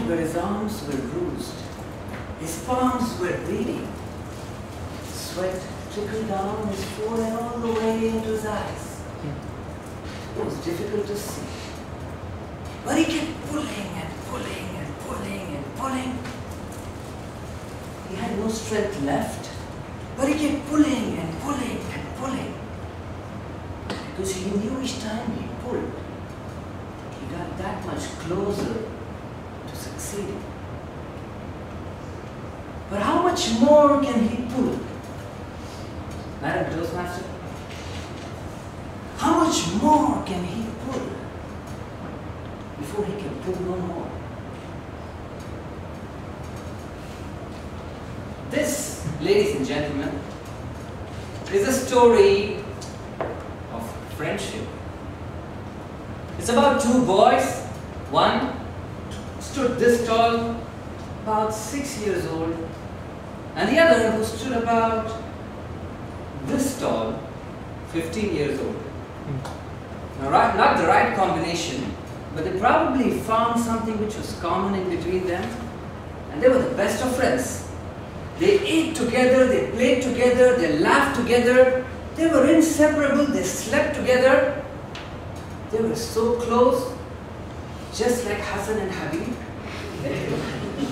point where his arms were bruised, his palms were bleeding. Sweat trickled down his forehead all the way into his eyes. It was difficult to see, but he kept pulling and pulling and pulling and pulling. He had no strength left, but he kept pulling and pulling and pulling. Because he knew each time he pulled, he got that much closer to succeeding. But how much more can he pull? Madam Toastmaster, how much more can he pull before he can pull no more? This, ladies and gentlemen, is a story of friendship. It's about two boys. One stood this tall, about 6 years old, and the other who stood about this tall, 15 years old. Now, not the right combination, but they probably found something which was common in between them, and they were the best of friends. They ate together, they played together, they laughed together, they were inseparable, they slept together. They were so close, just like Hassan and Habib.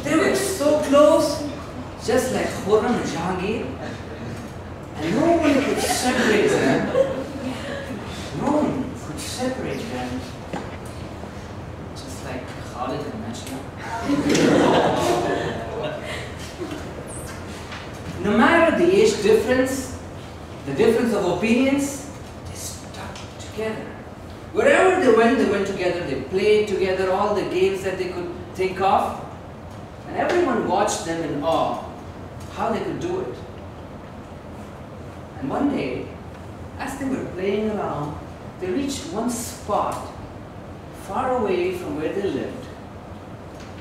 They were so close, just like Khurram and Jahangir. And no one could separate them. No one could separate them. Just like Khalid and Najla. No matter the age difference, the difference of opinions, they stuck together. Wherever they went together. They played together all the games that they could think of. And everyone watched them in awe, how they could do it. And one day, as they were playing around, they reached one spot far away from where they lived.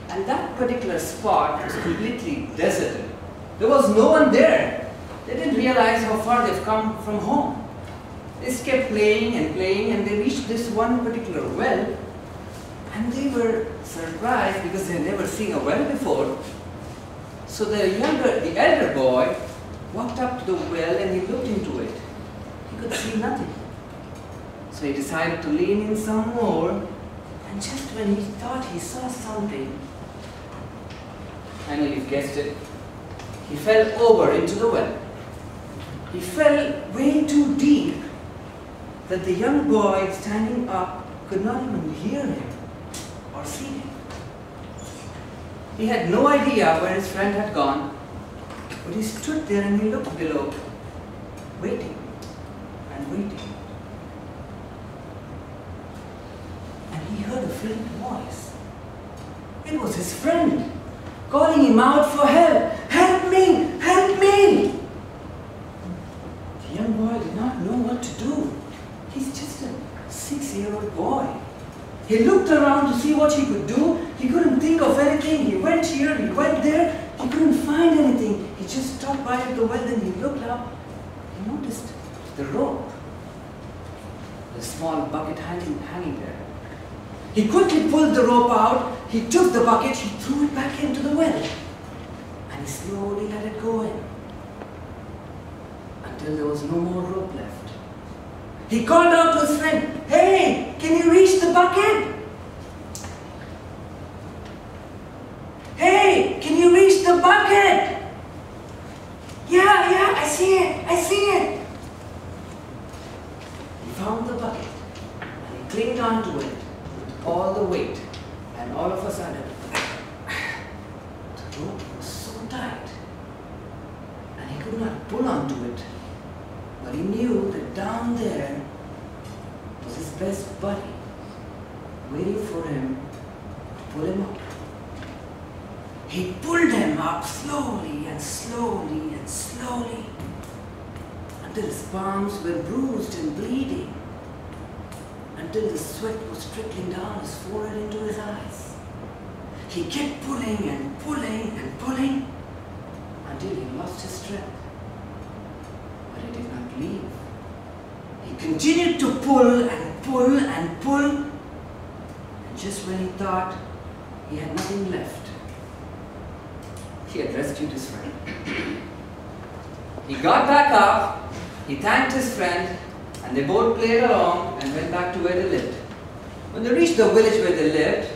And that particular spot was completely deserted. There was no one there. They didn't realize how far they've come from home. They just kept playing and playing, and they reached this one particular well, and they were surprised because they had never seen a well before. So the elder boy walked up to the well and he looked into it. He could see nothing. So he decided to lean in some more, and just when he thought he saw something, I know you've guessed it, he fell over into the well. He fell way too deep that the young boy standing up could not even hear him or see him. He had no idea where his friend had gone, but he stood there and he looked below, waiting and waiting. And he heard a faint voice. It was his friend calling him out for help. Help me! Help me! The young boy did not know what to do. He's just a 6-year-old boy. He looked around to see what he could do. He couldn't think of anything. He went here, he went there. He couldn't find anything. He just stopped by at the well, then he looked up. He noticed the rope, the small bucket hanging there. He quickly pulled the rope out. He took the bucket, he threw it back into the well. And he slowly let it go in until there was no more rope left. He called out to his friend, "Hey, can you reach the bucket? Hey, can you reach the bucket?" Yeah, I see it. He found the bucket and he clinged onto it with all the weight, and all of a sudden, the rope was so tight and he could not pull onto it. But he knew that down there was his best buddy waiting for him to pull him up. He pulled him up slowly and slowly and slowly until his palms were bruised and bleeding, until the sweat was trickling down his forehead into his eyes. He kept pulling and pulling and pulling until he lost his strength. But he did not leave. He continued to pull and pull and pull, and just when he thought he had nothing left. He had rescued his friend. He got back up, he thanked his friend, and they both played along and went back to where they lived. When they reached the village where they lived,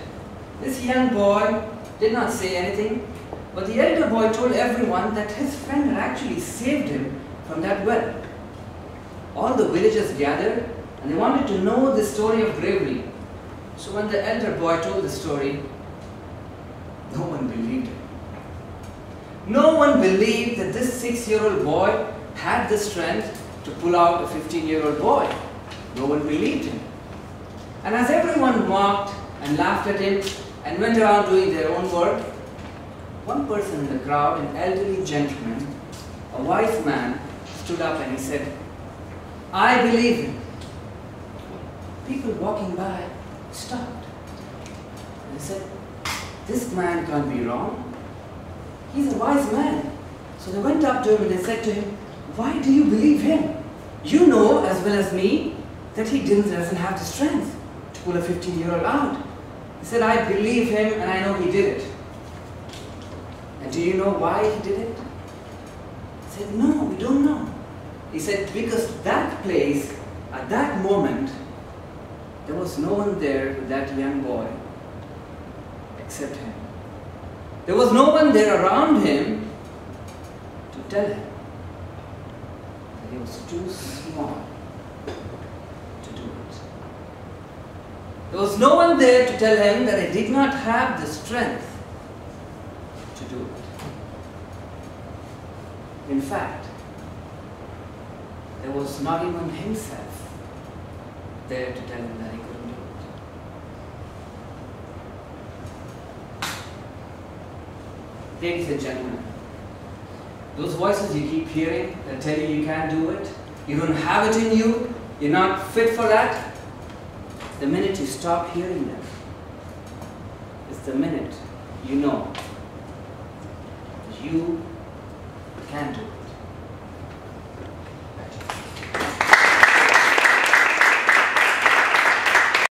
this young boy did not say anything, but the elder boy told everyone that his friend had actually saved him from that well. All the villagers gathered and they wanted to know the story of bravery. So when the elder boy told the story, no one believed him. No one believed that this 6-year-old boy had the strength to pull out a 15-year-old boy. No one believed him. And as everyone mocked and laughed at him and went around doing their own work, one person in the crowd, an elderly gentleman, a wise man, stood up and he said, "I believe him." People walking by stopped. And they said, "This man can't be wrong. He's a wise man." So they went up to him and they said to him, "Why do you believe him? You know as well as me that he doesn't have the strength to pull a 15-year-old out." He said, "I believe him and I know he did it." "And do you know why he did it?" He said, "No, we don't know." He said, "Because that place, at that moment, there was no one there with that young boy except him. There was no one there around him to tell him that he was too small to do it. There was no one there to tell him that he did not have the strength to do it. In fact, there was not even himself there to tell him that he couldn't do it. Ladies and gentlemen, those voices you keep hearing that tell you you can't do it, you don't have it in you, you're not fit for that, the minute you stop hearing them, it's the minute you know that you can do it.